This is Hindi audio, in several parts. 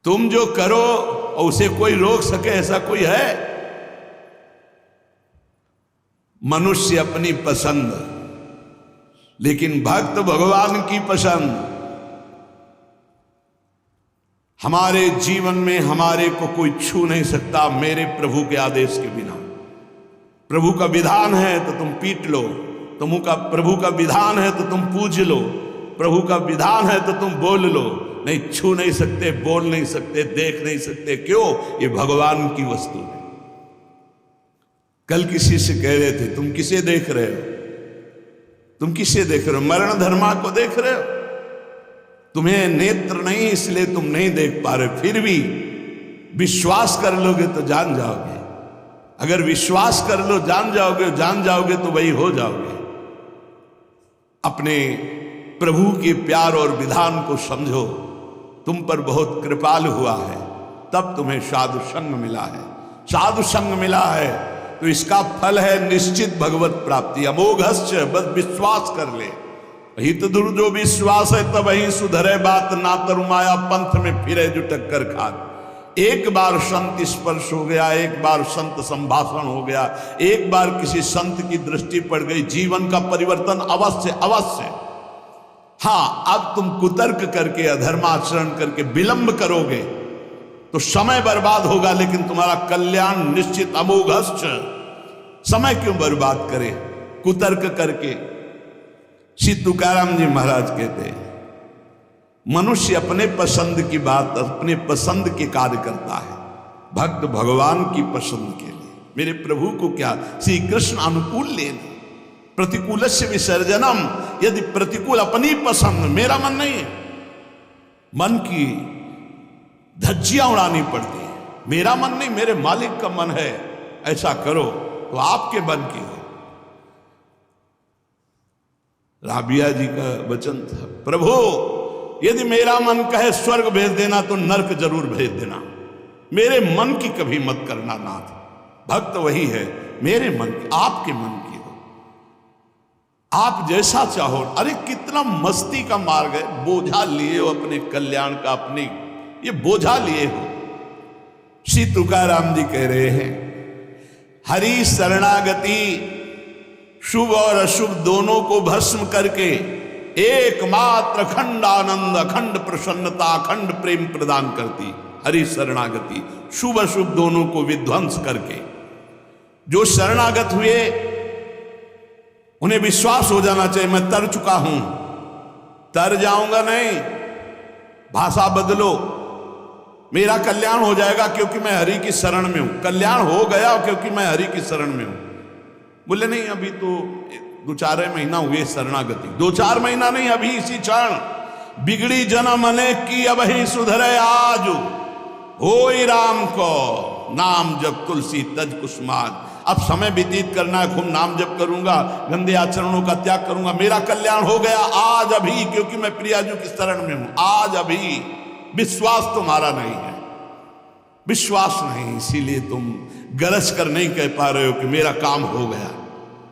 तुम जो करो और उसे कोई रोक सके ऐसा कोई है? मनुष्य अपनी पसंद, लेकिन भक्त भगवान की पसंद। हमारे जीवन में हमारे को कोई छू नहीं सकता मेरे प्रभु के आदेश के बिना। प्रभु का विधान है तो तुम पीट लो, प्रभु का विधान है तो तुम पूज लो, प्रभु का विधान है तो तुम बोल लो। नहीं, छू नहीं सकते, बोल नहीं सकते, देख नहीं सकते। क्यों? ये भगवान की वस्तु है। कल किसी से कह रहे थे, तुम किसे देख रहे हो? तुम किसे देख रहे हो? मरण धर्मा को देख रहे हो? तुम्हें नेत्र नहीं इसलिए तुम नहीं देख पा रहे, फिर भी विश्वास कर लोगे तो जान जाओगे। अगर विश्वास कर लो, जान जाओगे तो वही हो जाओगे। अपने प्रभु के प्यार और विधान को समझो। तुम पर बहुत कृपाल हुआ है, तब तुम्हें साधु संग मिला है। साधु संग मिला है तो इसका फल है निश्चित भगवत प्राप्ति। अमोघश्च, बस विश्वास कर ले। हित दुर जो विश्वास है तब ही सुधरे बात, ना तरुमाया पंथ में फिरे जो टक्कर खात। एक बार संत स्पर्श हो गया, एक बार संत संभाषण हो गया, एक बार किसी संत की दृष्टि पड़ गई, जीवन का परिवर्तन अवश्य अवश्य। हाँ, अब तुम कुतर्क करके, अधर्माचरण करके विलंब करोगे तो समय बर्बाद होगा, लेकिन तुम्हारा कल्याण निश्चित। अमोघश्च, समय क्यों बर्बाद करे कुतर्क करके? श्री तुकाराम जी महाराज कहते हैं, मनुष्य अपने पसंद की बात, अपने पसंद के कार्य करता है, भक्त भगवान की पसंद के लिए। मेरे प्रभु को क्या श्री कृष्ण अनुकूल लेना, प्रतिकूलस्य विसर्जनम। यदि प्रतिकूल अपनी पसंद, मेरा मन नहीं है, मन की धज्जियां उड़ानी पड़ती है। मेरा मन नहीं, मेरे मालिक का मन है, ऐसा करो तो आपके मन की हो। राबिया जी का वचन था, प्रभु यदि मेरा मन कहे स्वर्ग भेज देना तो नरक जरूर भेज देना, मेरे मन की कभी मत करना नाथ। भक्त वही है, मेरे मन की, आपके मन की हो, आप जैसा चाहो। अरे कितना मस्ती का मार्ग है, बोझा लिए हो अपने कल्याण का, अपनी ये बोझा लिए हो। श्री तुकाराम जी कह रहे हैं, हरि शरणागति शुभ और अशुभ दोनों को भस्म करके एकमात्र अखंड आनंद, अखंड प्रसन्नता, अखंड प्रेम प्रदान करती हरि शरणागति। शुभ अशुभ दोनों को विध्वंस करके जो शरणागत हुए उन्हें विश्वास हो जाना चाहिए, मैं तर चुका हूं, तर जाऊंगा नहीं। भाषा बदलो, मेरा कल्याण हो जाएगा क्योंकि मैं हरि की शरण में हूं। कल्याण हो गया क्योंकि मैं हरि की शरण में हूं। बोले नहीं, अभी तो 2-4 महीना हुए शरणागति, 2-4 महीना नहीं, अभी इसी क्षण। बिगड़ी जन्म अनेक की अब ही सुधरे आज, होई राम को नाम जब तुलसी तज कुसुमाज। अब समय व्यतीत करना है, खूब नाम जप करूंगा, गंदे आचरणों का त्याग करूंगा, मेरा कल्याण हो गया आज अभी, क्योंकि मैं प्रियाजू की शरण में हूं। आज अभी विश्वास तुम्हारा नहीं है, विश्वास नहीं, इसीलिए तुम गरज कर नहीं कह पा रहे हो कि मेरा काम हो गया।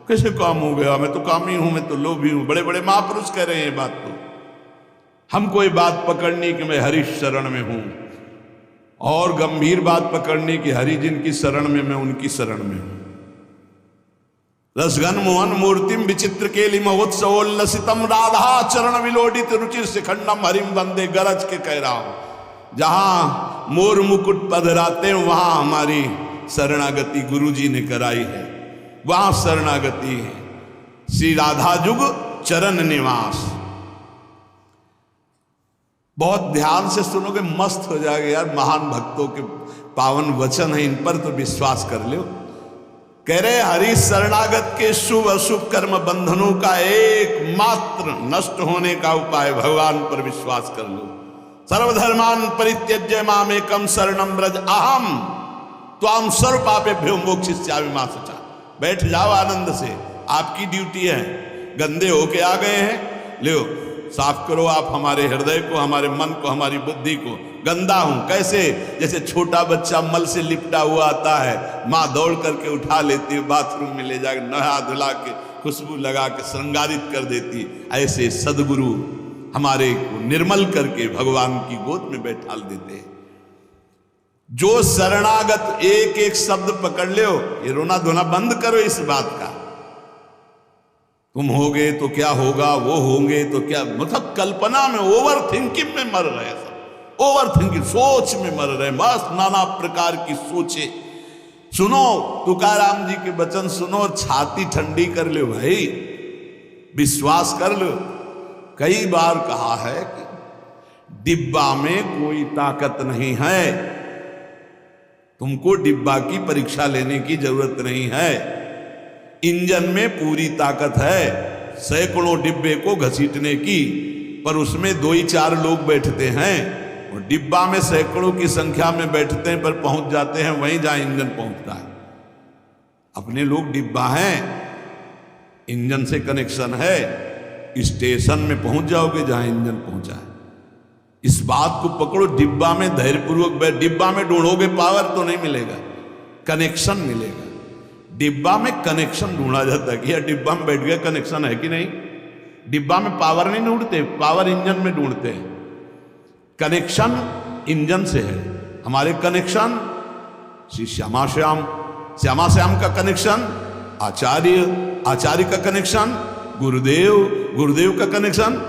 कैसे काम हो गया? मैं तो कामी हूं, मैं तो लोभी हूं। बड़े बड़े महापुरुष कह रहे हैं ये बात। तो हमको ये बात पकड़नी कि मैं हरि शरण में हूं, और गंभीर बात पकड़नी कि हरि जिनकी शरण में, मैं उनकी शरण में हूं। रसघन मोहन मूर्तिम विचित्र केलि महोत्सवोल्लसितम राधा चरण विलोडित रुचिर शिखंडम हरिम वंदे। गरज के कह रहा हूं, जहां मोर मुकुट पधराते हैं वहां हमारी शरणागति गुरुजी ने कराई है, वहां शरणागति है। श्री राधा जुग चरण निवास। बहुत ध्यान से सुनोगे, मस्त हो जाएगा यार। महान भक्तों के पावन वचन है, इन पर तो विश्वास कर लो। कह रहे हरि शरणागत के शुभ अशुभ कर्म बंधनों का एकमात्र नष्ट होने का उपाय भगवान पर विश्वास कर लो। सर्वधर्मान परित्यज्य मामेकम शरणम व्रज अहम त्वाम सर्व पापेभ्यो मोक्षयिष्यामि मा शुचा। बैठ जाओ आनंद से, आपकी ड्यूटी है। गंदे होके आ गए हैं, लो साफ करो आप हमारे हृदय को, हमारे मन को, हमारी बुद्धि को। गंदा हूं कैसे? जैसे छोटा बच्चा मल से लिपटा हुआ आता है, माँ दौड़ करके उठा लेती है, बाथरूम में ले जाकर नहा धुला के खुशबू लगा के श्रृंगारित कर देती। ऐसे सदगुरु हमारे को निर्मल करके भगवान की गोद में बैठा देते हैं। जो शरणागत एक एक शब्द पकड़ लो, ये रोना धोना बंद करो इस बात का, तुम होगे तो क्या होगा, वो होंगे तो क्या, मतलब कल्पना में, ओवर थिंकिंग में मर रहे सब, ओवर थिंकिंग, सोच में मर रहे, बस नाना प्रकार की सोचे। सुनो तुकाराम जी के वचन सुनो, छाती ठंडी कर लो भाई, विश्वास कर लो। कई बार कहा है कि डिब्बा में कोई ताकत नहीं है, तुमको डिब्बा की परीक्षा लेने की जरूरत नहीं है, इंजन में पूरी ताकत है सैकड़ों डिब्बे को घसीटने की, पर उसमें 2 ही 4 लोग बैठते हैं, और डिब्बा में सैकड़ों की संख्या में बैठते हैं पर पहुंच जाते हैं वहीं जहां इंजन पहुंचता है। अपने लोग डिब्बा हैं, इंजन से कनेक्शन है, स्टेशन में पहुंच जाओगे जहां इंजन पहुंचा है। इस बात को पकड़ो, डिब्बा में धैर्यपूर्वक, डिब्बा में ढूंढोगे पावर तो नहीं मिलेगा, कनेक्शन मिलेगा। डिब्बा में कनेक्शन ढूंढा जाता है कि यार डिब्बा में बैठ गया, कनेक्शन है कि नहीं। डिब्बा में पावर नहीं ढूंढते, पावर इंजन में ढूंढते हैं। कनेक्शन इंजन से है, हमारे कनेक्शन श्री श्यामा श्याम, श्यामा श्याम का कनेक्शन आचार्य, आचार्य का कनेक्शन गुरुदेव, गुरुदेव का कनेक्शन।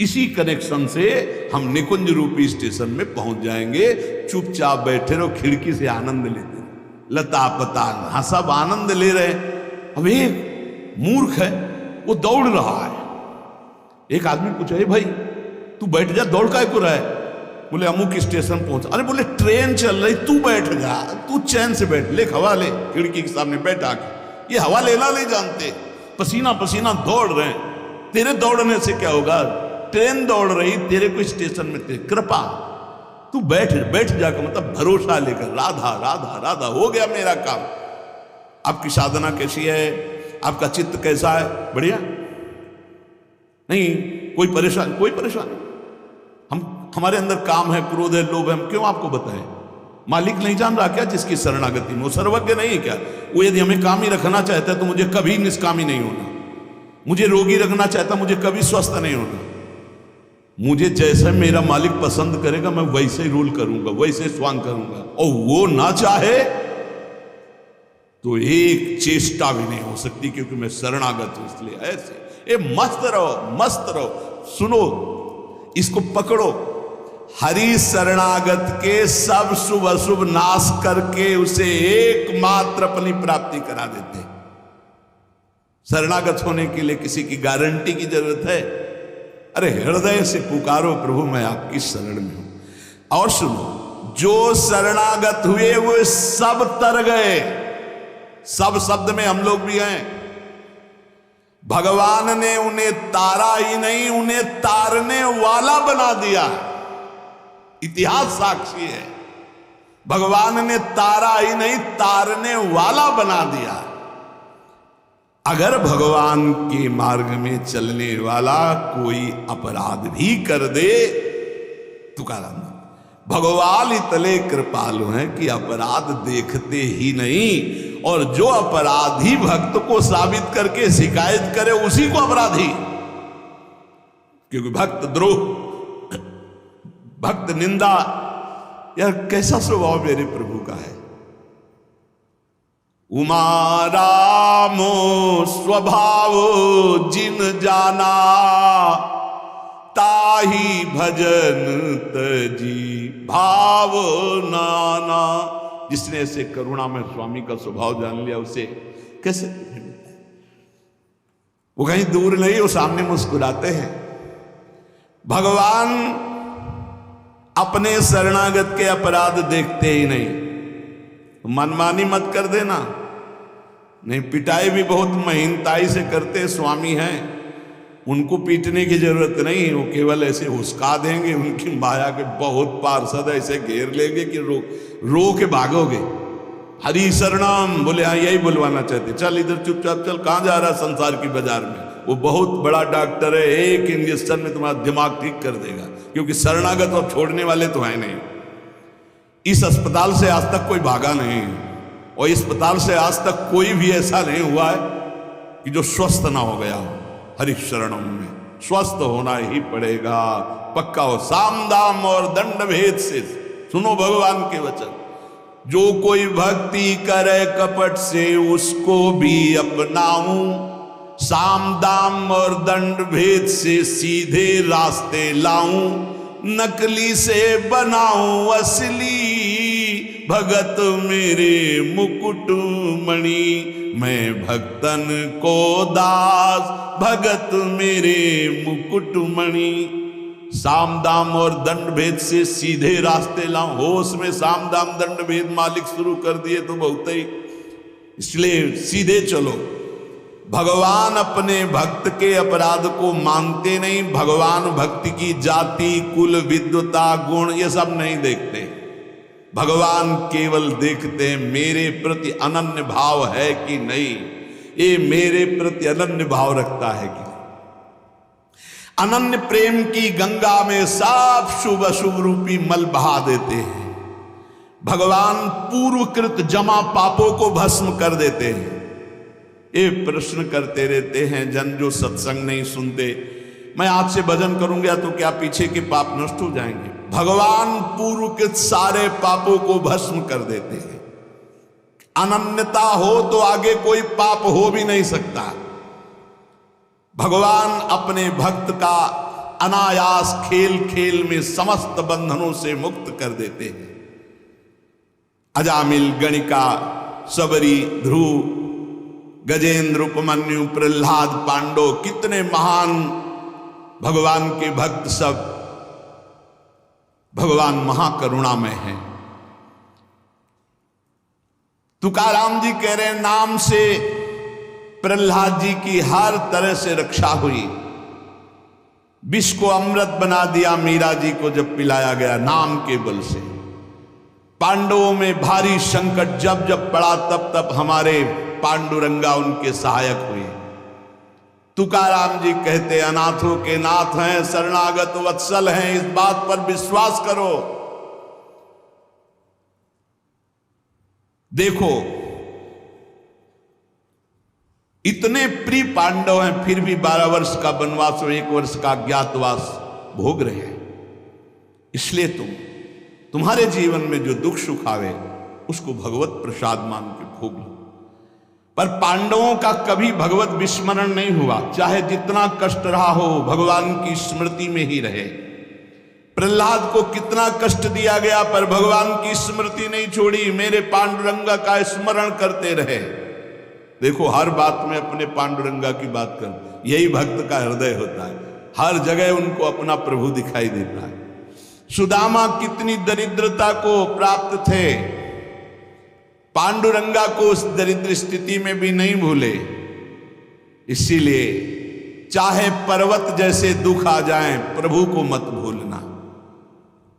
इसी कनेक्शन से हम निकुंज रूपी स्टेशन में पहुंच जाएंगे। चुपचाप बैठे रहो, खिड़की से आनंद लेते रहो, लता पताल, हाँ सब आनंद ले रहे। अब एक मूर्ख है, वो दौड़ रहा है। एक आदमी पूछा, भाई तू बैठ जा, दौड़ काय को रहा है? बोले अमुक स्टेशन पहुंचा। अरे बोले ट्रेन चल रही, तू बैठ जा, तू चैन से बैठ, ले हवा ले, खिड़की के सामने बैठ आके। ये हवा लेना नहीं जानते, पसीना पसीना दौड़ रहे हैं। तेरे दौड़ने से क्या होगा, ट्रेन दौड़ रही, तेरे को स्टेशन में तेरी कृपा, तू बैठ बैठ जाकर, मतलब भरोसा लेकर, राधा राधा राधा, हो गया मेरा काम। आपकी साधना कैसी है, आपका चित्त कैसा है, बढ़िया नहीं, कोई परेशान, कोई परेशानी। हमारे अंदर काम है, क्रोध है, लोभ है, हम क्यों आपको बताएं? मालिक नहीं जान रहा क्या जिसकी शरणागति में? वो सर्वज्ञ नहीं है क्या? वो यदि हमें काम ही रखना चाहता है तो मुझे कभी निष्कामी नहीं होना, मुझे रोगी रखना चाहता मुझे कभी स्वस्थ नहीं होना। मुझे जैसे मेरा मालिक पसंद करेगा मैं वैसे ही रूल करूंगा, वैसे स्वांग करूंगा, और वो ना चाहे तो एक चेष्टा भी नहीं हो सकती, क्योंकि मैं शरणागत हूं। इसलिए ऐसे मस्त रहो, मस्त रहो। सुनो, इसको पकड़ो, हरि शरणागत के सब शुभ अशुभ नाश करके उसे एकमात्र अपनी प्राप्ति करा देते। शरणागत होने के लिए किसी की गारंटी की जरूरत है? अरे हृदय से पुकारो, प्रभु मैं आपकी शरण में हूं। और सुनो, जो शरणागत हुए वो सब तर गए। सब शब्द में हम लोग भी हैं। भगवान ने उन्हें तारा ही नहीं, उन्हें तारने वाला बना दिया। इतिहास साक्षी है, भगवान ने तारा ही नहीं तारने वाला बना दिया। अगर भगवान के मार्ग में चलने वाला कोई अपराध भी कर दे, तुकाराम भगवान इतने कृपालु हैं कि अपराध देखते ही नहीं, और जो अपराधी भक्त को साबित करके शिकायत करे उसी को अपराधी। क्योंकि भक्त द्रोह, भक्त निंदा, यार कैसा स्वभाव मेरे प्रभु का है। उमा रामो स्वभाव जिन जाना, ताही भजन तजी भाव नाना। जिसने ऐसे करुणा में स्वामी का स्वभाव जान लिया उसे कैसे, वो कहीं दूर नहीं, वो सामने मुस्कुराते हैं। भगवान अपने शरणागत के अपराध देखते ही नहीं। मनमानी मत कर देना, नहीं पिटाई भी बहुत महीनताई से करते स्वामी हैं, उनको पीटने की जरूरत नहीं, वो केवल ऐसे हुस्का देंगे। उनकी माया के बहुत पार्षद ऐसे घेर लेंगे कि रो के भागोगे। हरि शरणम बोले, हाँ यही बुलवाना चाहते, चल इधर चुपचाप चल, कहाँ जा रहा संसार की बाजार में। वो बहुत बड़ा डॉक्टर है, एक इंजेक्शन में तुम्हारा दिमाग ठीक कर देगा, क्योंकि शरणागत और छोड़ने वाले तो है नहीं। इस अस्पताल से आज तक कोई भागा नहीं, और इस अस्पताल से आज तक कोई भी ऐसा नहीं हुआ है कि जो स्वस्थ ना हो गया हो। हरि शरणम में स्वस्थ होना ही पड़ेगा, पक्का हो। साम दाम और दंड भेद से सुनो भगवान के वचन। जो कोई भक्ति करे कपट से उसको भी अपनाऊं, साम दाम और दंड भेद से सीधे रास्ते लाऊं, नकली से बनाऊं असली, भगत मेरे मुकुट मणि, मैं भक्तन को दास, भगत मेरे मुकुट मणि। साम दाम और दंड भेद से सीधे रास्ते लाऊं, होश में साम दाम दंड भेद मालिक शुरू कर दिए तो बहुत ही, इसलिए सीधे चलो। भगवान अपने भक्त के अपराध को मानते नहीं। भगवान भक्ति की जाति कुल विद्वता गुण ये सब नहीं देखते। भगवान केवल देखते मेरे प्रति अनन्य भाव है कि नहीं, ये मेरे प्रति अनन्य भाव रखता है कि नहीं। अनन्य प्रेम की गंगा में सब शुभ अशुभ रूपी मल बहा देते हैं। भगवान पूर्वकृत जमा पापों को भस्म कर देते हैं। ये प्रश्न करते रहते हैं जन जो सत्संग नहीं सुनते, मैं आज से भजन करूंगा तो क्या पीछे के पाप नष्ट हो जाएंगे? भगवान पूर्व के सारे पापों को भस्म कर देते हैं। अनन्यता हो तो आगे कोई पाप हो भी नहीं सकता। भगवान अपने भक्त का अनायास खेल खेल में समस्त बंधनों से मुक्त कर देते हैं। अजामिल, गणिका, सबरी, ध्रुव, गजेंद्र, उपमन्यु, प्रहलाद, पांडव, कितने महान भगवान के भक्त सब भगवान महाकरुणामय हैं। तुकाराम जी कह रहे हैं नाम से प्रहलाद जी की हर तरह से रक्षा हुई। विष को अमृत बना दिया मीरा जी को जब पिलाया गया नाम के बल से। पांडवों में भारी संकट जब जब पड़ा तब तब हमारे पांडुरंगा उनके सहायक हुए। तुकाराम जी कहते अनाथों के नाथ हैं, शरणागत वत्सल हैं, इस बात पर विश्वास करो। देखो इतने प्रिय पांडव हैं फिर भी 12 वर्ष का वनवास और 1 वर्ष का अज्ञातवास भोग रहे हैं। इसलिए तुम्हारे जीवन में जो दुख सुख आवे उसको भगवत प्रसाद मान के भोग लो। पर पांडवों का कभी भगवत विस्मरण नहीं हुआ, चाहे जितना कष्ट रहा हो भगवान की स्मृति में ही रहे। प्रहलाद को कितना कष्ट दिया गया पर भगवान की स्मृति नहीं छोड़ी, मेरे पांडुरंगा का स्मरण करते रहे। देखो हर बात में अपने पांडुरंगा की बात कर, यही भक्त का हृदय होता है। हर जगह उनको अपना प्रभु दिखाई देता है। सुदामा कितनी दरिद्रता को प्राप्त थे, पांडुरंगा को उस दरिद्र स्थिति में भी नहीं भूले। इसीलिए चाहे पर्वत जैसे दुख आ जाए प्रभु को मत भूलना,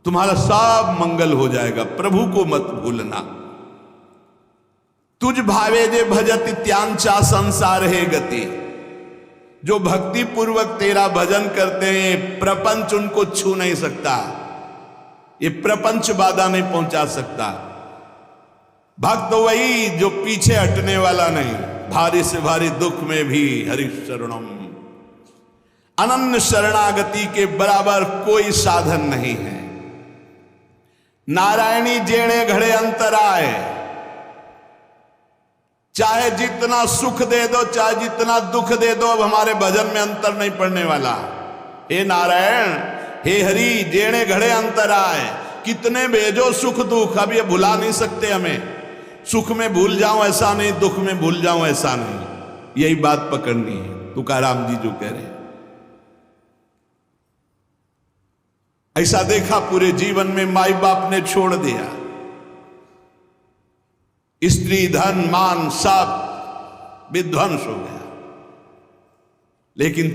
तुम्हारा सब मंगल हो जाएगा। प्रभु को मत भूलना। तुझ भावे जे भजत त्यांचा संसार है गति। जो भक्ति पूर्वक तेरा भजन करते हैं प्रपंच उनको छू नहीं सकता, ये प्रपंच बाधा नहीं पहुंचा सकता। भक्त वही जो पीछे हटने वाला नहीं, भारी से भारी दुख में भी हरि शरणम। अनन्य शरणागति के बराबर कोई साधन नहीं है। नारायणी जेणे घड़े अंतर आए, चाहे जितना सुख दे दो चाहे जितना दुख दे दो, अब हमारे भजन में अंतर नहीं पड़ने वाला। हे नारायण, हे हरि, जेणे घड़े अंतर आए, कितने भेजो सुख दुख, अब ये भुला नहीं सकते हमें। सुख में भूल जाऊं ऐसा नहीं, दुख में भूल जाऊं ऐसा नहीं, यही बात पकड़नी है। तुकाराम जी जो कह रहे हैं ऐसा देखा पूरे जीवन में माई बाप ने छोड़ दिया, स्त्री धन मान सब विध्वंस हो गया। लेकिन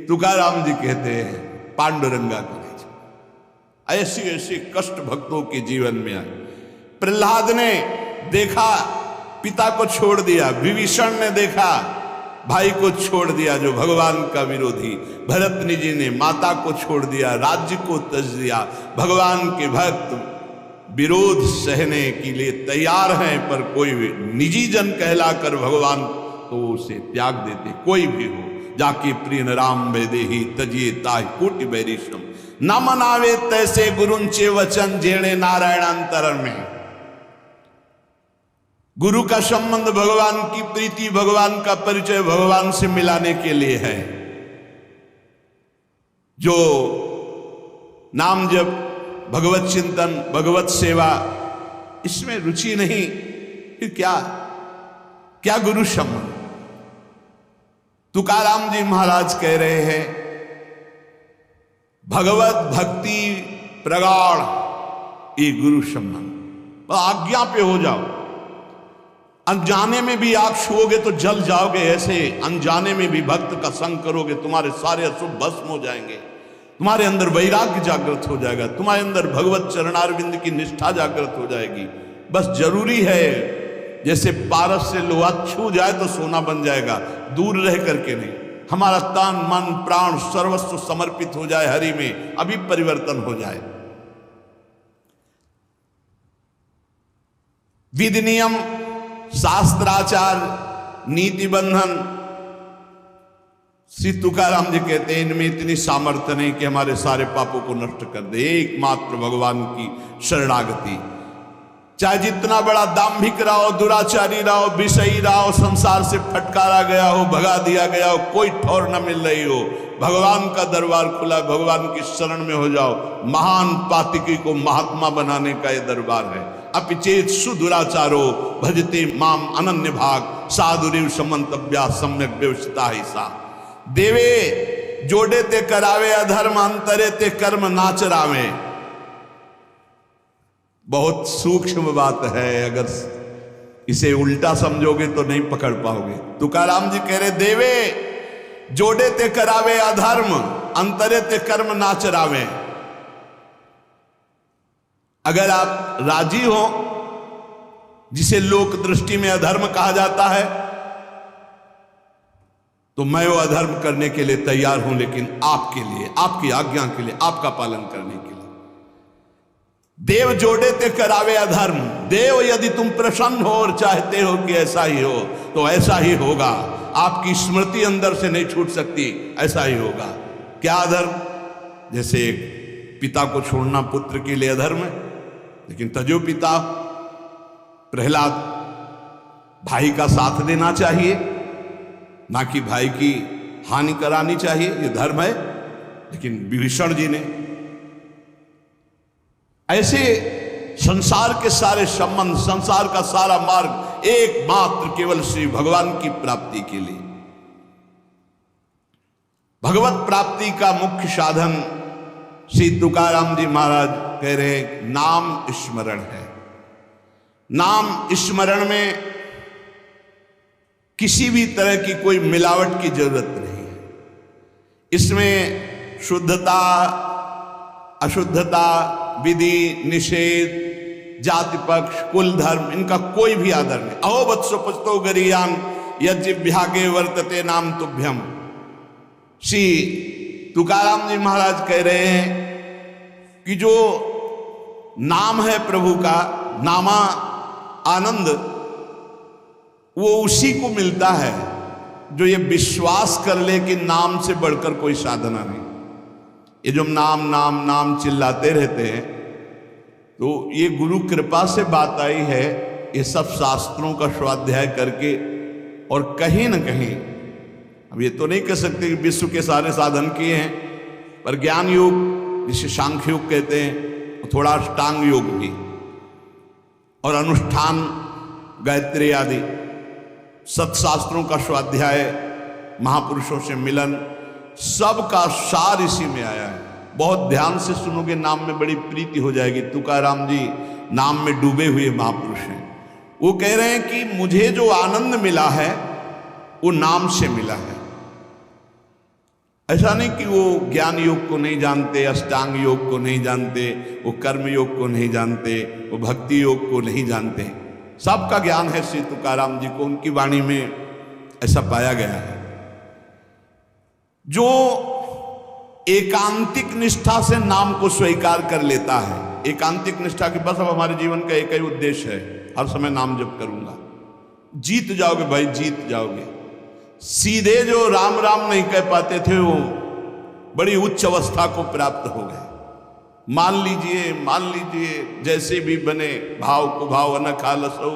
तुकाराम जी कहते हैं पांडुरंगा को ऐसी ऐसी कष्ट भक्तों के जीवन में आए। प्रहलाद ने देखा पिता को छोड़ दिया, विभीषण ने देखा भाई को छोड़ दिया जो भगवान का विरोधी, भरतनी जी ने माता को छोड़ दिया, राज्य को त्यज दिया। भगवान के भक्त विरोध सहने के लिए तैयार हैं, पर कोई निजी जन कहलाकर भगवान तो उसे त्याग देते। कोई भी हो जाके प्रिय राम वेदे ही तजिए ताहि कोटि बैरिशम, न मनावे तैसे गुरुंचे वचन जेणे नारायणांतरण में। गुरु का संबंध भगवान की प्रीति, भगवान का परिचय भगवान से मिलाने के लिए है। जो नाम जप, भगवत चिंतन, भगवत सेवा, इसमें रुचि नहीं, फिर क्या गुरु संबंध। तुकाराम जी महाराज कह रहे हैं भगवत भक्ति प्रगाढ़ ये गुरु संबंध। आज्ञा पे हो जाओ, अनजाने में भी आग छुओगे तो जल जाओगे, ऐसे अनजाने में भी भक्त का संग करोगे तुम्हारे सारे अशुभ भस्म हो जाएंगे, तुम्हारे अंदर वैराग्य जागृत हो जाएगा, तुम्हारे अंदर भगवत चरणारविंद की निष्ठा जागृत हो जाएगी। बस जरूरी है जैसे पारस से लोहा छू जाए तो सोना बन जाएगा, दूर रह करके नहीं। हमारा तन मन प्राण सर्वस्व समर्पित हो जाए हरि में, अभी परिवर्तन हो जाए। विधि नियम शास्त्राचार नीति बंधन, श्री तुकाराम जी कहते हैं इनमें इतनी सामर्थ्य नहीं कि हमारे सारे पापों को नष्ट कर दे। एकमात्र भगवान की शरणागति, चाहे जितना बड़ा दाम्भिक रहो, दुराचारी रहो, विषयी रहो, संसार से फटकारा गया हो, भगा दिया गया हो, कोई ठौर न मिल रही हो, भगवान का दरबार खुला, भगवान की शरण में हो जाओ। महान पातिकी को महात्मा बनाने का यह दरबार है। अपिचेत सुदुराचारो भजते माम अनन्य भाग, साधुरेव समंतव्या सम्यक व्यवस्था ही सा। देवे जोड़े ते करावे अधर्म, अंतरे ते कर्म नाचरावे। बहुत सूक्ष्म बात है, अगर इसे उल्टा समझोगे तो नहीं पकड़ पाओगे। तुकाराम जी कह रहे देवे जोड़े ते करावे अधर्म, अंतरे ते कर्म नाचरावे। अगर आप राजी हो, जिसे लोक दृष्टि में अधर्म कहा जाता है, तो मैं वो अधर्म करने के लिए तैयार हूं, लेकिन आपके लिए, आपकी आज्ञा के लिए, आपका पालन करने के लिए। देव जोड़े ते करावे अधर्म, देव यदि तुम प्रसन्न हो और चाहते हो कि ऐसा ही हो तो ऐसा ही होगा। आपकी स्मृति अंदर से नहीं छूट सकती, ऐसा ही होगा। क्या अधर्म? जैसे एक पिता को छोड़ना पुत्र के लिए अधर्म है, लेकिन तजो पिता प्रहलाद, भाई का साथ देना चाहिए, ना कि भाई की हानि करानी चाहिए, ये धर्म है। लेकिन विभीषण जी ने ऐसे संसार के सारे संबंध, संसार का सारा मार्ग एकमात्र केवल श्री भगवान की प्राप्ति के लिए। भगवत प्राप्ति का मुख्य साधन श्री तुकाराम जी महाराज कह रहे नाम स्मरण है। नाम स्मरण में किसी भी तरह की कोई मिलावट की जरूरत नहीं है। इसमें शुद्धता अशुद्धता, विधि निषेध, जाति पक्ष, कुल धर्म, इनका कोई भी आदर नहीं। अहो वत्सो पचतो गरियान यज्ञभ्यागे वर्तते नाम तुभ्यम। श्री तुकाराम जी महाराज कह रहे हैं कि जो नाम है प्रभु का, नामा आनंद, वो उसी को मिलता है जो ये विश्वास कर ले कि नाम से बढ़कर कोई साधना नहीं। ये जो नाम नाम नाम चिल्लाते रहते हैं, तो ये गुरु कृपा से बात आई है। ये सब शास्त्रों का स्वाध्याय करके, और कहीं न कहीं, अब ये तो नहीं कह सकते कि विश्व के सारे साधन किए हैं, पर ज्ञान योग जिसे सांख्य योग कहते हैं, थोड़ा अष्टांग योग भी, और अनुष्ठान, गायत्री आदि सत्शास्त्रों का स्वाध्याय, महापुरुषों से मिलन, सबका सार इसी में आया है। बहुत ध्यान से सुनोगे, नाम में बड़ी प्रीति हो जाएगी। तुकाराम जी नाम में डूबे हुए महापुरुष हैं। वो कह रहे हैं कि मुझे जो आनंद मिला है वो नाम से मिला है। ऐसा नहीं कि वो ज्ञान योग को नहीं जानते, अष्टांग योग को नहीं जानते, वो कर्म योग को नहीं जानते, वो भक्ति योग को नहीं जानते। सबका ज्ञान है श्री तुकाराम जी को, उनकी वाणी में ऐसा पाया गया है। जो एकांतिक निष्ठा से नाम को स्वीकार कर लेता है, एकांतिक निष्ठा के बस अब हमारे जीवन का एक ही उद्देश्य है, हर समय नाम जप करूंगा, जीत जाओगे भाई, जीत जाओगे। सीधे जो राम राम नहीं कह पाते थे वो बड़ी उच्च अवस्था को प्राप्त हो गए। मान लीजिए जैसे भी बने, भाव को भाव न खालसो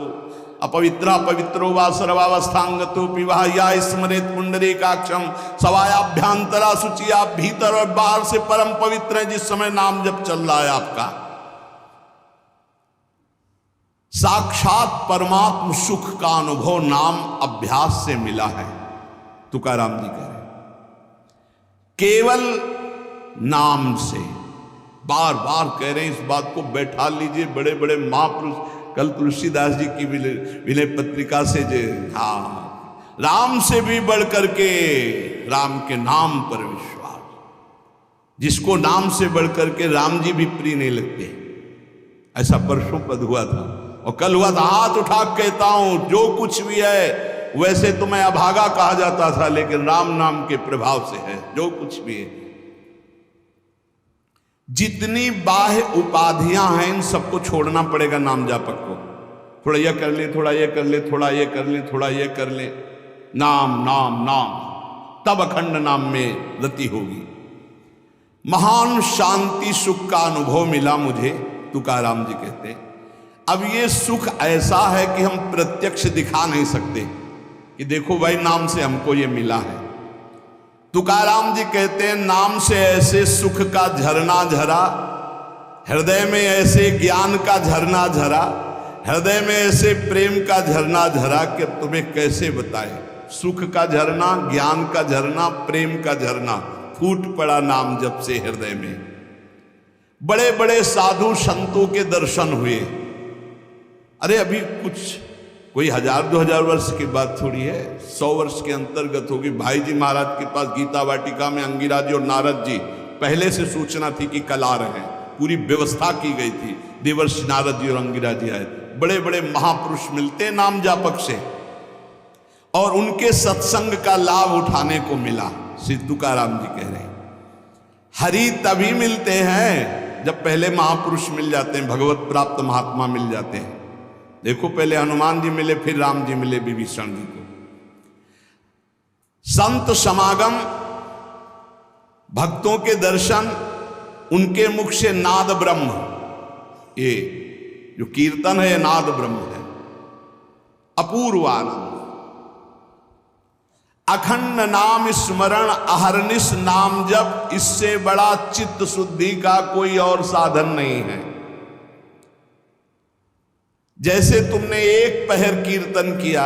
अपवित्रा पवित्रो वा सर्वावस्थांगतो विवाह या स्मरेत पुंडरीकाक्षम सवायाभ्यांतरा शुचि। आप भीतर और बाहर से परम पवित्र है जिस समय नाम जब चल रहा है आपका। साक्षात परमात्म सुख का अनुभव नाम अभ्यास से मिला है, तुकाराम जी कह रहे। केवल नाम से, बार बार कह रहे हैं इस बात को, बैठा लीजिए। बड़े बड़े महापुरुष, कल तुलसीदास जी की विनय पत्रिका से जो, हाँ, राम से भी बढ़ करके राम के नाम पर विश्वास, जिसको नाम से बढ़ करके राम जी भी प्रिय नहीं लगते। ऐसा परसों पद हुआ था और कल हुआ था। हाथ उठा कहता हूं जो कुछ भी है, वैसे तो मैं अभागा कहा जाता था, लेकिन राम नाम के प्रभाव से है जो कुछ भी है। जितनी बाह्य उपाधियां हैं इन सबको छोड़ना पड़ेगा नाम जापक को। थोड़ा यह कर ले, थोड़ा ये कर ले, थोड़ा ये कर ले, थोड़ा ये कर ले, नाम नाम नाम, तब अखंड नाम में रति होगी। महान शांति सुख का अनुभव मिला मुझे, तुकाराम जी कहते। अब ये सुख ऐसा है कि हम प्रत्यक्ष दिखा नहीं सकते कि देखो भाई नाम से हमको ये मिला है। तुकाराम जी कहते हैं नाम से ऐसे सुख का झरना झरा, हृदय में ऐसे ज्ञान का झरना झरा, हृदय में ऐसे प्रेम का झरना झरा कि तुम्हें कैसे बताएं। सुख का झरना, ज्ञान का झरना, प्रेम का झरना फूट पड़ा नाम जब से हृदय में। बड़े बड़े साधु संतों के दर्शन हुए। अरे अभी कुछ कोई 1000-2000 वर्ष की बात थोड़ी है, 100 वर्ष के अंतर्गत होगी। भाई जी महाराज के पास गीता वाटिका में अंगिरा जी और नारद जी पहले से सूचना थी कि कल आ रहे हैं, पूरी व्यवस्था की गई थी। देवर्षि नारद जी और अंगिरा जी आए। बड़े बड़े महापुरुष मिलते नाम जापक से और उनके सत्संग का लाभ उठाने को मिला। श्री तुकाराम जी कह रहे हैं हरि तभी मिलते हैं जब पहले महापुरुष मिल जाते हैं, भगवत प्राप्त महात्मा मिल जाते हैं। देखो पहले हनुमान जी मिले, फिर राम जी मिले विभीषण जी को। संत समागम, भक्तों के दर्शन, उनके मुख से नाद ब्रह्म, ये जो कीर्तन है नाद ब्रह्म है, अपूर्व आनंद। अखंड नाम स्मरण अहरनिश नाम जप, इससे बड़ा चित्त शुद्धि का कोई और साधन नहीं है। जैसे तुमने एक पहर कीर्तन किया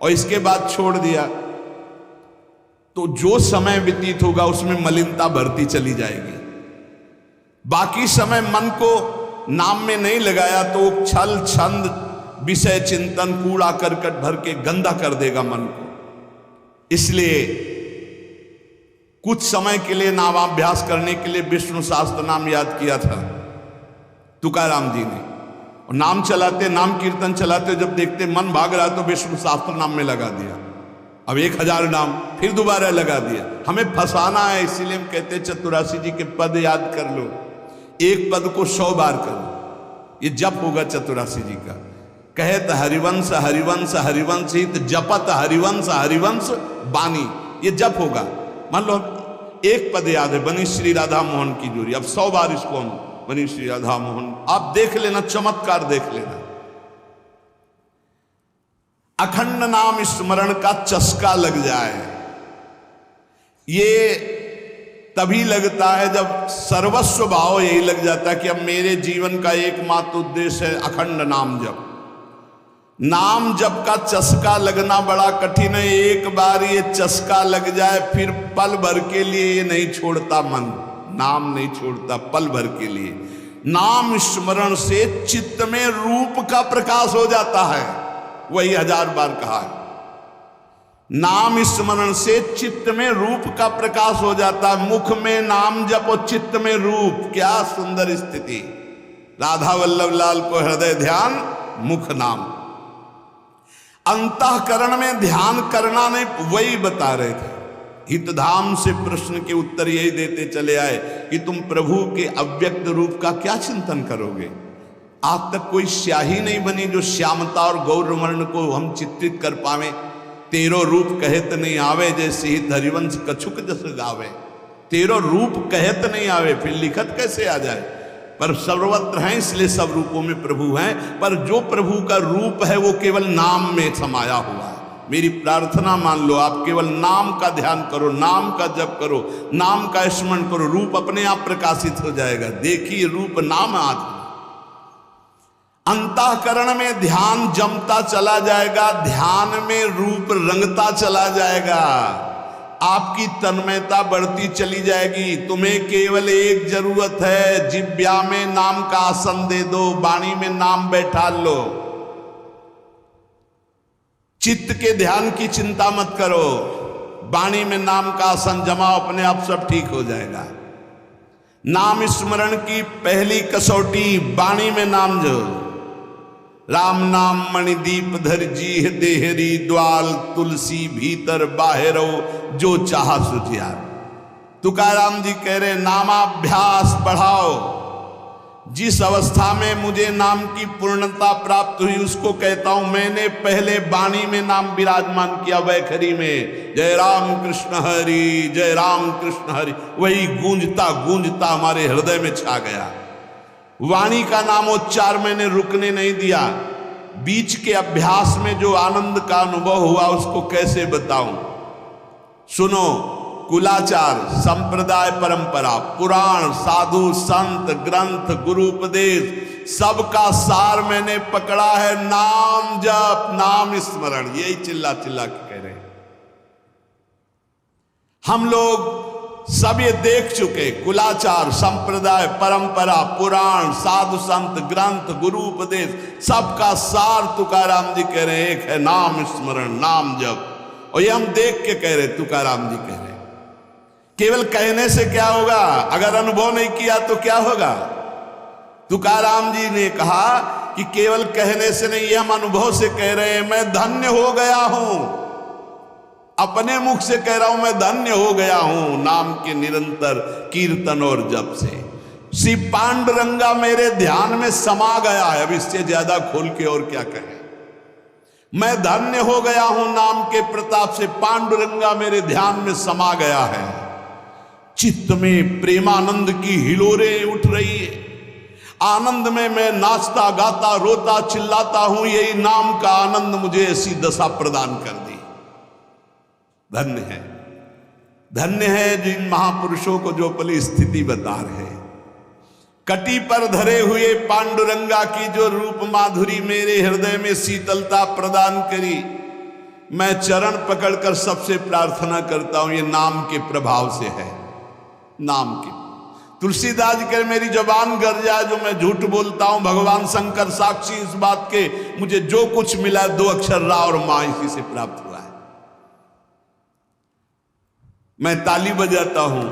और इसके बाद छोड़ दिया तो जो समय व्यतीत होगा उसमें मलिनता बढ़ती चली जाएगी। बाकी समय मन को नाम में नहीं लगाया तो छल छंद विषय चिंतन कूड़ा करकट भर के गंदा कर देगा मन को। इसलिए कुछ समय के लिए नामाभ्यास करने के लिए विष्णु शास्त्र नाम याद किया था तुकाराम जी ने, और नाम चलाते, नाम कीर्तन चलाते, जब देखते मन भाग रहा तो विष्णु शास्त्र नाम में लगा दिया। अब 1000 नाम फिर दोबारा लगा दिया। हमें फंसाना है, इसीलिए हम कहते हैं चतुरासी जी के पद याद कर लो, एक पद को 100 बार करो, ये जप होगा चतुरासी जी का। कहत हरिवंश हरिवंश हरिवंश हित जपत हरिवंश हरिवंश बानी, ये जप होगा। मान लो एक पद याद है, बनी श्री राधा मोहन की जोड़ी, अब 100 बार इसको हम बनी श्री राधा मोहन, आप देख लेना, चमत्कार देख लेना। अखंड नाम स्मरण का चस्का लग जाए, ये तभी लगता है जब सर्वस्व भाव यही लग जाता है कि अब मेरे जीवन का एकमात्र उद्देश्य है अखंड नाम जप। नाम जप का चस्का लगना बड़ा कठिन है। एक बार ये चस्का लग जाए फिर पल भर के लिए ये नहीं छोड़ता मन, नाम नहीं छोड़ता पल भर के लिए। नाम स्मरण से चित्त में रूप का प्रकाश हो जाता है, वही 1000 बार कहा है। नाम स्मरण से चित्त में रूप का प्रकाश हो जाता है। मुख में नाम जपो, चित्त में रूप, क्या सुंदर स्थिति। राधा वल्लभ लाल को हृदय ध्यान, मुख नाम। अंतःकरण में ध्यान करना नहीं, वही बता रहे थे। हितधाम से प्रश्न के उत्तर यही देते चले आए कि तुम प्रभु के अव्यक्त रूप का क्या चिंतन करोगे। आज तक कोई स्याही नहीं बनी जो श्यामता और गौरवर्ण को हम चित्रित कर पावे। तेरो रूप कहत नहीं आवे, जैसे ही हरिवंश कछुक जस गावे। तेरो रूप कहत नहीं आवे, फिर लिखत कैसे आ जाए? पर सर्वत्र हैं, इसलिए सब रूपों में प्रभु हैं। पर जो प्रभु का रूप है वो केवल नाम में समाया हुआ है। मेरी प्रार्थना मान लो, आप केवल नाम का ध्यान करो, नाम का जप करो, नाम का स्मरण करो, रूप अपने आप प्रकाशित हो जाएगा। देखिए रूप नाम आदि, अंतःकरण में ध्यान जमता चला जाएगा, ध्यान में रूप रंगता चला जाएगा, आपकी तन्मयता बढ़ती चली जाएगी। तुम्हें केवल एक जरूरत है, जिब्या में नाम का आसन दे दो, वाणी में नाम बैठा लो। चित्त के ध्यान की चिंता मत करो, वाणी में नाम का आसन जमाओ, अपने आप सब ठीक हो जाएगा। नाम स्मरण की पहली कसौटी वाणी में नाम जो, राम नाम मणिदीप धर जी देहरी द्वाल, तुलसी भीतर बाहरो जो चाहा सुझिया। तुकाराम जी कह रहे नामाभ्यास बढ़ाओ। जिस अवस्था में मुझे नाम की पूर्णता प्राप्त हुई उसको कहता हूं मैंने पहले वाणी में नाम विराजमान किया, वैखरी में जय राम कृष्ण हरि, जय राम कृष्ण हरि, वही गूंजता गूंजता हमारे हृदय में छा गया। वाणी का नामोच्चार मैंने रुकने नहीं दिया। बीच के अभ्यास में जो आनंद का अनुभव हुआ उसको कैसे बताऊं? सुनो, कुलाचार, संप्रदाय, परंपरा, पुराण, साधु, संत, ग्रंथ, गुरु उपदेश, सबका सार मैंने पकड़ा है। नाम जप, नाम स्मरण, यही चिल्ला चिल्ला के कह रहे हैं। हम लोग सब ये देख चुके, कुलाचार, संप्रदाय, परंपरा, पुराण, साधु संत, ग्रंथ, गुरु उपदेश, सबका सार तुकाराम जी कह रहे हैं एक है नाम स्मरण, नाम जप। और ये हम देख के कह रहे, तुकाराम जी कह रहे। केवल कहने से क्या होगा? अगर अनुभव नहीं किया तो क्या होगा? तुकाराम जी ने कहा कि केवल कहने से नहीं, हम अनुभव से कह रहे हैं। मैं धन्य हो गया हूं, अपने मुख से कह रहा हूं मैं धन्य हो गया हूं नाम के निरंतर कीर्तन और जप से। श्री पांडुरंगा मेरे ध्यान में समा गया है। अब इससे ज्यादा खोल के और क्या कहें? मैं धन्य हो गया हूं नाम के प्रताप से, पांडुरंगा मेरे ध्यान में समा गया है। चित्त में प्रेमानंद की हिलोरें उठ रही है। आनंद में मैं नाचता गाता रोता चिल्लाता हूं। यही नाम का आनंद मुझे ऐसी दशा प्रदान कर दी। धन्य है, धन्य है जिन महापुरुषों को जो अपनी स्थिति बता रहे। कटी पर धरे हुए पांडुरंगा की जो रूप माधुरी मेरे हृदय में शीतलता प्रदान करी। मैं चरण पकड़कर सबसे प्रार्थना करता हूं, ये नाम के प्रभाव से है। नाम की तुलसीदास जी कह मेरी जबान गर जाए जो मैं झूठ बोलता हूं, भगवान शंकर साक्षी इस बात के, मुझे जो कुछ मिला 2 अक्षर रा और मां इसी से प्राप्त हुआ है। मैं ताली बजाता हूं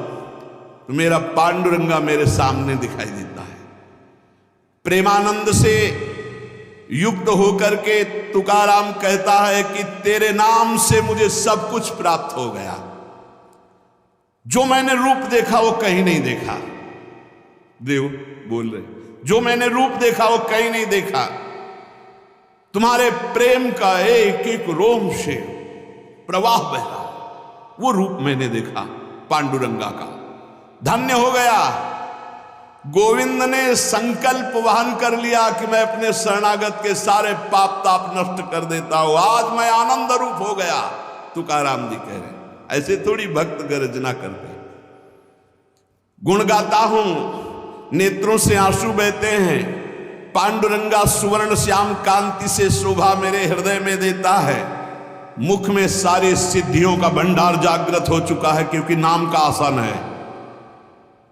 तो मेरा पांडुरंगा मेरे सामने दिखाई देता है। प्रेमानंद से युक्त होकर के तुकाराम कहता है कि तेरे नाम से मुझे सब कुछ प्राप्त हो गया। जो मैंने रूप देखा वो कहीं नहीं देखा। देव बोल रहे, जो मैंने रूप देखा वो कहीं नहीं देखा। तुम्हारे प्रेम का एक एक रोम से प्रवाह बहा, वो रूप मैंने देखा पांडुरंगा का। धन्य हो गया। गोविंद ने संकल्प वहन कर लिया कि मैं अपने शरणागत के सारे पाप ताप नष्ट कर देता हूं। आज मैं आनंद रूप हो गया। तुकाराम जी कह रहे हैं, ऐसे थोड़ी भक्त गर्जना करते। गुण गाता हूं, नेत्रों से आंसू बहते हैं। पांडुरंगा सुवर्ण श्याम कांति से शोभा मेरे हृदय में देता है। मुख में सारी सिद्धियों का भंडार जागृत हो चुका है क्योंकि नाम का आसन है।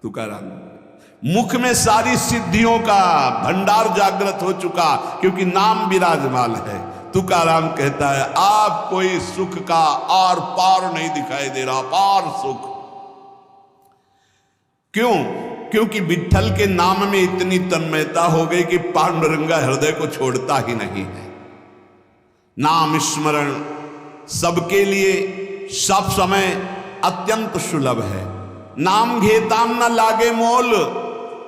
तुकाराम, मुख में सारी सिद्धियों का भंडार जागृत हो चुका क्योंकि नाम विराजमान है। तुकाराम कहता है आप कोई सुख का आर पार नहीं दिखाई दे रहा, पार सुख। क्यों? क्योंकि विठ्ठल के नाम में इतनी तन्मयता हो गई कि पांडुरंगा हृदय को छोड़ता ही नहीं है। नाम स्मरण सबके लिए सब समय अत्यंत सुलभ है। नाम घेताम न लागे मोल,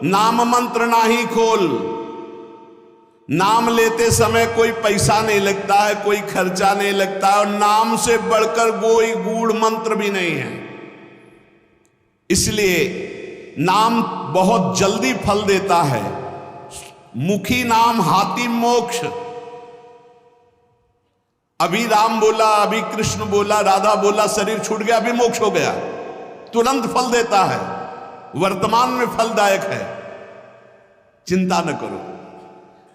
नाम मंत्र नाही खोल। नाम लेते समय कोई पैसा नहीं लगता है, कोई खर्चा नहीं लगता है, और नाम से बढ़कर कोई गूढ़ मंत्र भी नहीं है। इसलिए नाम बहुत जल्दी फल देता है। मुखी नाम हाति मोक्ष। अभी राम बोला, अभी कृष्ण बोला, राधा बोला, शरीर छूट गया, अभी मोक्ष हो गया, तुरंत फल देता है, वर्तमान में फलदायक है। चिंता न करो।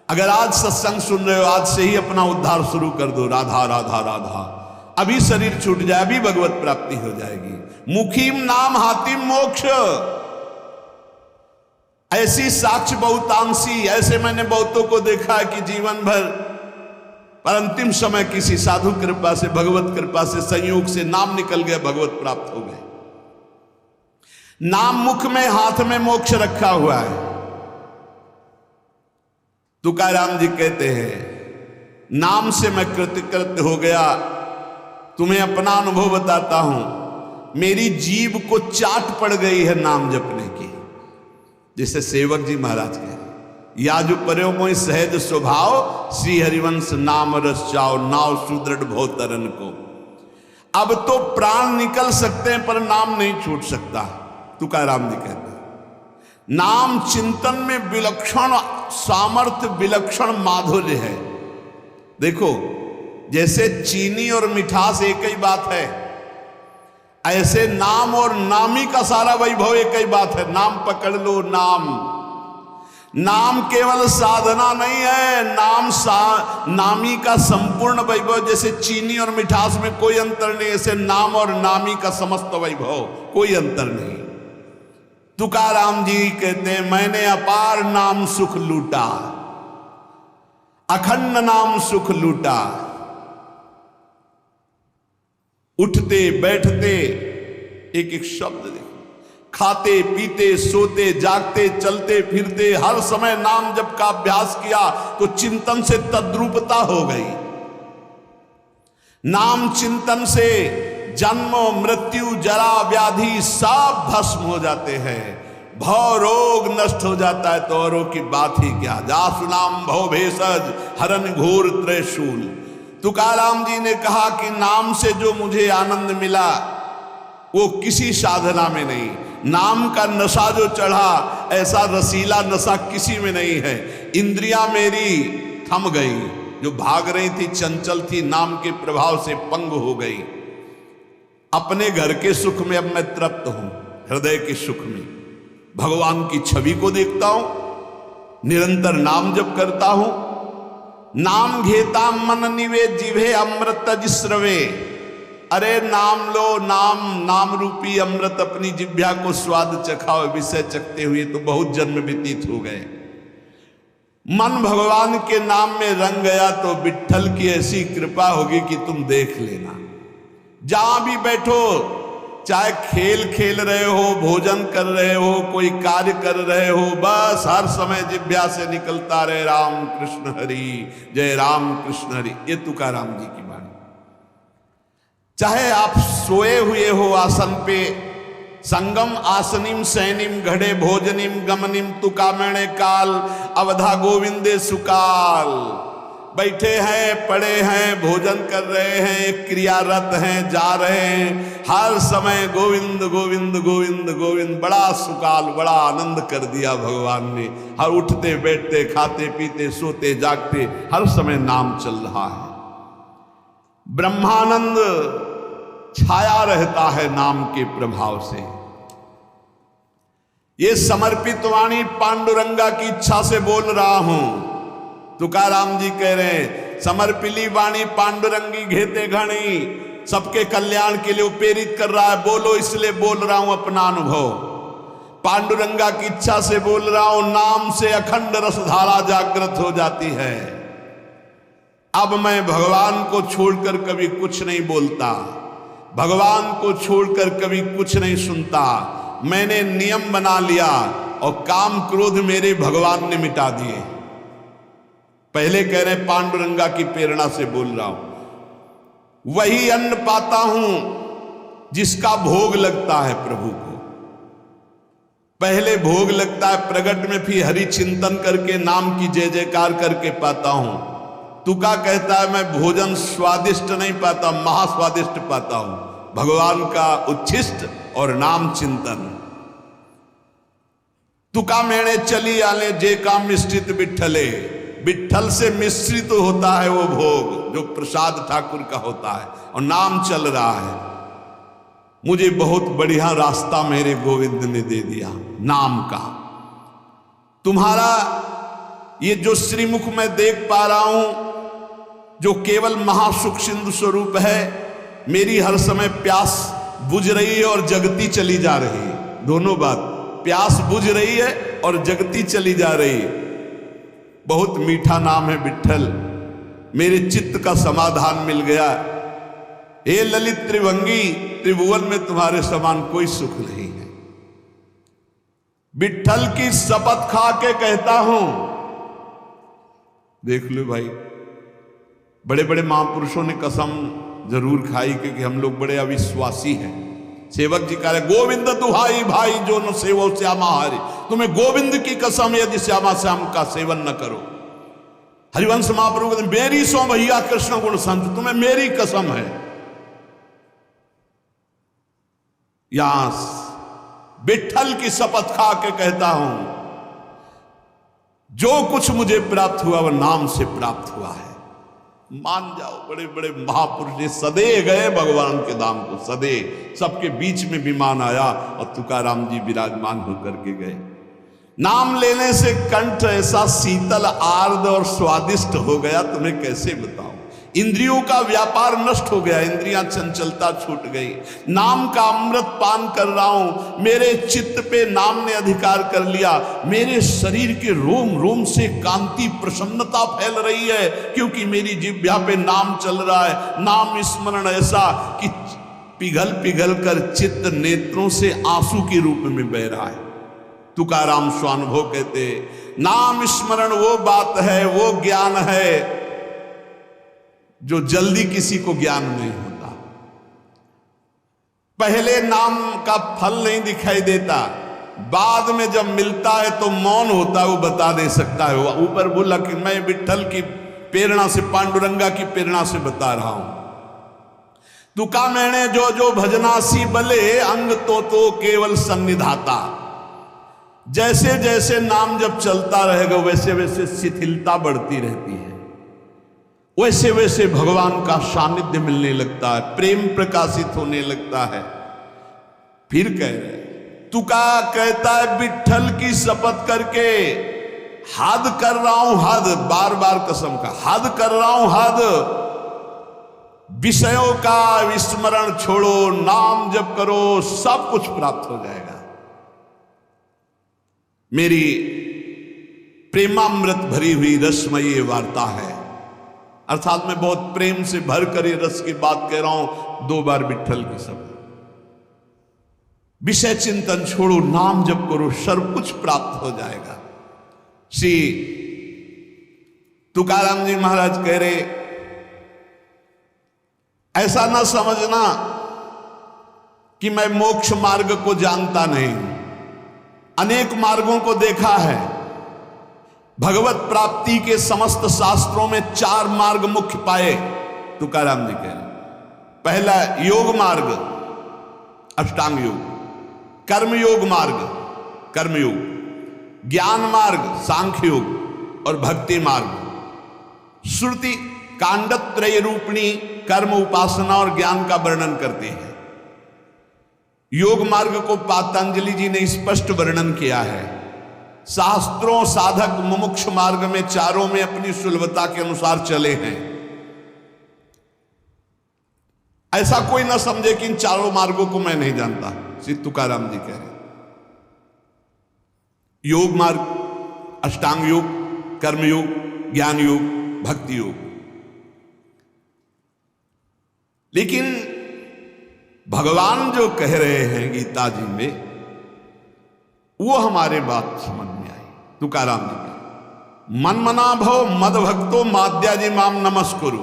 अगर आज सत्संग सुन रहे हो, आज से ही अपना उद्धार शुरू कर दो। राधा राधा राधा, अभी शरीर छूट जाए, अभी भगवत प्राप्ति हो जाएगी। मुखीम नाम हातिम मोक्ष। ऐसी साक्ष्य बहुतांशी, ऐसे मैंने बहुतों को देखा है कि जीवन भर पर अंतिम समय किसी साधु कृपा से, भगवत कृपा से, संयोग से नाम निकल गया, भगवत प्राप्त हो गए। नाम मुख में, हाथ में मोक्ष रखा हुआ है। तुकाराम जी कहते हैं, नाम से मैं कृतकृत्य हो गया। तुम्हें अपना अनुभव बताता हूं, मेरी जीभ को चाट पड़ गई है नाम जपने की। जैसे सेवक जी महाराज के, या जो पर्यो मोहि सहज स्वभाव, श्री हरिवंश नाम रस चाओ, नाव सुदृढ़ भव तरन को। अब तो प्राण निकल सकते हैं पर नाम नहीं छूट सकता। तुकाराम जी कहते हैं, नाम चिंतन में विलक्षण सामर्थ्य, विलक्षण माधुर्य है। देखो, जैसे चीनी और मिठास एक ही बात है, ऐसे नाम और नामी का सारा वैभव एक ही बात है। नाम पकड़ लो। नाम केवल साधना नहीं है, नामी का संपूर्ण वैभव। जैसे चीनी और मिठास में कोई अंतर नहीं, ऐसे नाम और नामी का समस्त वैभव, कोई अंतर नहीं। तुकाराम जी कहते हैं, मैंने अपार नाम सुख लूटा, अखंड नाम सुख लूटा। उठते बैठते एक एक शब्द देखो, खाते पीते सोते जागते चलते फिरते हर समय नाम जप का अभ्यास किया तो चिंतन से तद्रूपता हो गई। नाम चिंतन से जन्म मृत्यु जरा व्याधि सब भस्म हो जाते हैं, भव रोग नष्ट हो जाता है। तो औरों की बात ही क्या, जासु नाम भव भेषज हरन घोर त्रैशूल। तुकाराम जी ने कहा कि नाम से जो मुझे आनंद मिला वो किसी साधना में नहीं। नाम का नशा जो चढ़ा, ऐसा रसीला नशा किसी में नहीं है। इंद्रियां मेरी थम गई, जो भाग रही थी, चंचल थी, नाम के प्रभाव से पंग हो गई। अपने घर के सुख में अब मैं तृप्त हूं, हृदय के सुख में भगवान की छवि को देखता हूं, निरंतर नाम जप करता हूं। नाम घेता मन निवे जिभे अमृत जिस्रवे। अरे नाम लो, नाम रूपी अमृत अपनी जिभ्या को स्वाद चखाओ। विषय चखते हुए तो बहुत जन्म व्यतीत हो गए। मन भगवान के नाम में रंग गया तो विट्ठल की ऐसी कृपा होगी कि तुम देख लेना। जहां भी बैठो, चाहे खेल खेल रहे हो, भोजन कर रहे हो, कोई कार्य कर रहे हो, बस हर समय जिभ्या से निकलता रहे राम कृष्ण हरि, जय राम कृष्ण हरि। ये तुकाराम जी की वाणी। चाहे आप सोए हुए हो आसन पे, संगम आसनिम सैनिम घड़े भोजनिम गमनिम तुकामणे काल अवधा गोविंदे सुकाल। बैठे हैं, पड़े हैं, भोजन कर रहे हैं, क्रियारत हैं, जा रहे हैं, हर समय गोविंद गोविंद गोविंद गोविंद। बड़ा सुकाल, बड़ा आनंद कर दिया भगवान ने। हर उठते बैठते, खाते पीते, सोते जागते हर समय नाम चल रहा है। ब्रह्मानंद छाया रहता है नाम के प्रभाव से। ये समर्पित वाणी पांडुरंगा की इच्छा से बोल रहा हूं। तुकाराम जी कह रहे हैं, समर्पिली वाणी पांडुरंगी घेते घणी। सबके कल्याण के लिए प्रेरित कर रहा है, बोलो इसलिए बोल रहा हूं अपना अनुभव। पांडुरंगा की इच्छा से बोल रहा हूं। नाम से अखंड रसधारा जागृत हो जाती है। अब मैं भगवान को छोड़कर कभी कुछ नहीं बोलता, भगवान को छोड़कर कभी कुछ नहीं सुनता। मैंने नियम बना लिया और काम क्रोध मेरे भगवान ने मिटा दिए। पहले कह रहे पांडुरंगा की प्रेरणा से बोल रहा हूं। वही अन्न पाता हूं जिसका भोग लगता है प्रभु को। पहले भोग लगता है प्रगट में, फिर हरि चिंतन करके नाम की जय जयकार करके पाता हूं। तुका कहता है मैं भोजन स्वादिष्ट नहीं पाता, महास्वादिष्ट पाता हूं, भगवान का उच्छिष्ट और नाम चिंतन। तुका मेणे चली आले जे काम मिश्रित बिठले, बिठल से मिश्रित होता है वो भोग जो प्रसाद ठाकुर का होता है, और नाम चल रहा है। मुझे बहुत बढ़िया रास्ता मेरे गोविंद ने दे दिया नाम का। तुम्हारा ये जो श्रीमुख मैं देख पा रहा हूं, जो केवल महासुख सिंधु स्वरूप है, मेरी हर समय प्यास बुझ रही है और जगती चली जा रही है। दोनों बात, प्यास बुझ रही है और जगती चली जा रही है। बहुत मीठा नाम है विठ्ठल, मेरे चित्त का समाधान मिल गया। हे ललित त्रिभंगी, त्रिभुवन में तुम्हारे समान कोई सुख नहीं है। विठ्ठल की शपथ खा के कहता हूं, देख लो भाई, बड़े बड़े महापुरुषों ने कसम जरूर खाई, क्योंकि हम लोग बड़े अविश्वासी हैं। सेवक जी कह रहे गोविंद दुहाई भाई जो न सेवो श्यामा हरि, तुम्हें गोविंद की कसम यदि श्यामा श्याम का सेवन न करो। हरिवंश महाप्रभु कहते मेरी सो भैया कृष्ण गुण संत, तुम्हें मेरी कसम है। यहां विठ्ठल की शपथ खा के कहता हूं, जो कुछ मुझे प्राप्त हुआ वह नाम से प्राप्त हुआ है। मान जाओ, बड़े बड़े महापुरुष सदे गए भगवान के धाम को, सदे सबके बीच में विमान आया और तुकाराम जी विराजमान होकर के गए। नाम लेने से कंठ ऐसा शीतल आर्द्र और स्वादिष्ट हो गया, तुम्हें कैसे बताऊं। इंद्रियों का व्यापार नष्ट हो गया, इंद्रियां चंचलता छूट गई। नाम का अमृत पान कर रहा हूं, मेरे चित्त पे नाम ने अधिकार कर लिया। मेरे शरीर के रोम रोम से कांति प्रसन्नता फैल रही है, क्योंकि मेरी जिह्वा पे नाम चल रहा है। नाम स्मरण ऐसा कि पिघल पिघल कर चित्त नेत्रों से आंसू के रूप में बह रहा है। तुकाराम स्वानुभव कहते, नाम स्मरण वो बात है, वो ज्ञान है जो जल्दी किसी को ज्ञान नहीं होता। पहले नाम का फल नहीं दिखाई देता, बाद में जब मिलता है तो मौन होता है, वो बता दे सकता है। वो ऊपर बोला कि मैं विठ्ठल की प्रेरणा से, पांडुरंगा की प्रेरणा से बता रहा हूं। तुका मैंने जो जो भजनासी बले, अंग तो केवल सन्निधाता। जैसे जैसे नाम जब चलता रहेगा वैसे वैसे शिथिलता बढ़ती रहती है, वैसे वैसे भगवान का सानिध्य मिलने लगता है, प्रेम प्रकाशित होने लगता है। फिर कह रहे तुका कहता है विठ्ठल की शपथ करके हद कर रहा हूं, हद, बार बार कसम का हद कर रहा हूं, हद। विषयों का विस्मरण छोड़ो, नाम जप करो, सब कुछ प्राप्त हो जाएगा। मेरी प्रेमामृत भरी हुई रसमयी वार्ता है, अर्थात मैं बहुत प्रेम से भर कर ये रस की बात कह रहा हूं। 2 बार विठ्ठल की शब्द, विषय चिंतन छोड़ो, नाम जप करो, सब कुछ प्राप्त हो जाएगा। श्री तुकाराम जी महाराज कह रहे, ऐसा ना समझना कि मैं मोक्ष मार्ग को जानता नहीं, अनेक मार्गों को देखा है। भगवत प्राप्ति के समस्त शास्त्रों में 4 मार्ग मुख्य पाए, तुकाराम जी कह रहे। पहला योग मार्ग, अष्टांग योग, कर्म योग मार्ग, कर्मयोग, ज्ञान मार्ग, सांख्य योग, और भक्ति मार्ग। श्रुति कांडत्रय रूपिणी कर्म, उपासना और ज्ञान का वर्णन करते हैं। योग मार्ग को पातंजलि जी ने स्पष्ट वर्णन किया है। शास्त्रों साधक मुमुक्ष मार्ग में चारों में अपनी सुलभता के अनुसार चले हैं। ऐसा कोई ना समझे कि इन चारों मार्गों को मैं नहीं जानता, श्री तुकाराम जी कह रहे। योग मार्ग, अष्टांग योग, कर्म योग, ज्ञान योग, भक्ति योग। लेकिन भगवान जो कह रहे हैं गीता जी में, वो हमारे बात समझ में आई। तुकाराम जी कह, मन मना भव मद भक्तो माद्याजी माम नमस्कुरु।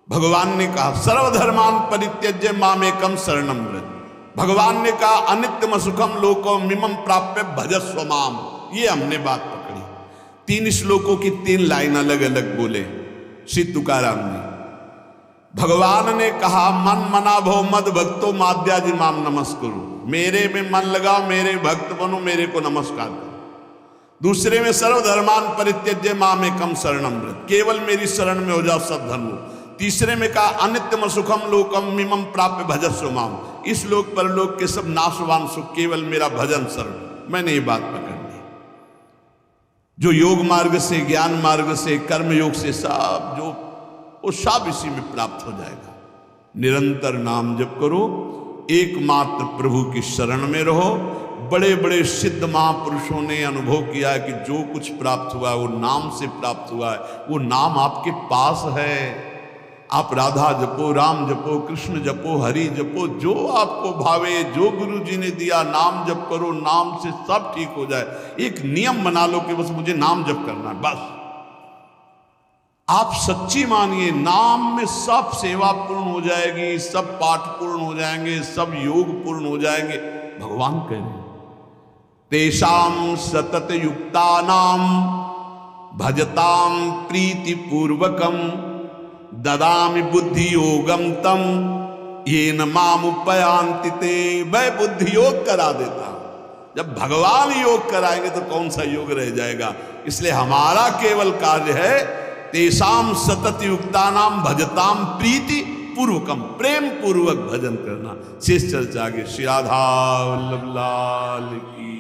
भगवान ने कहा सर्वधर्मान परित्यज्य मामेकम शरणम व्रज। भगवान ने कहा अनित्यम सुखम लोको मिमम प्राप्य भजस्व माम। ये हमने बात पकड़ी। 3 श्लोकों की 3 लाइन अलग अलग बोले श्री तुकाराम ने। भगवान ने कहा मन मना भो मद भक्तो माद्याजी माम नमस्कुरु। मेरे में मन लगाओ, मेरे भक्त बनो, मेरे को नमस्कार करो। दूसरे में सर्वधर्मान परित्यज्य माम एकम शरणम व्रत, केवल मेरी शरण में हो जाओ सब धर्म। तीसरे में कहा अनित्यम सुखम लोकम मिमम प्राप्य भजस्व माम। इस लोक पर लोक के सब नाशवान सुख केवल मेरा भजन शरण। मैंने ये बात पकड़ ली। जो योग मार्ग से, ज्ञान मार्ग से, कर्म योग से सब जो वो सब इसी में प्राप्त हो जाएगा। निरंतर नाम जप करो, एकमात्र प्रभु की शरण में रहो। बड़े बड़े सिद्ध महापुरुषों ने अनुभव किया है कि जो कुछ प्राप्त हुआ है वो नाम से प्राप्त हुआ है। वो नाम आपके पास है। आप राधा जपो, राम जपो, कृष्ण जपो, हरि जपो, जो आपको भावे, जो गुरु जी ने दिया नाम जप करो। नाम से सब ठीक हो जाए। एक नियम बना लो कि बस मुझे नाम जप करना है, बस। आप सच्ची मानिए, नाम में सब सेवा पूर्ण हो जाएगी, सब पाठ पूर्ण हो जाएंगे, सब योग पूर्ण हो जाएंगे। भगवान कह रहे हैं तेषाम सतत युक्तानाम भजताम प्रीति पूर्वकम ददामि बुद्धि योगम तम येन माम उपयांति ते। मैं बुद्धि योग करा देता हूं। जब भगवान योग कराएंगे तो कौन सा योग रह जाएगा। इसलिए हमारा केवल कार्य है तेषाम सतत युक्तानाम भजताम प्रीति पूर्वकम, प्रेम पूर्वक भजन करना। शेष चर्चा आगे। श्री राधा वल्लभ लाल की।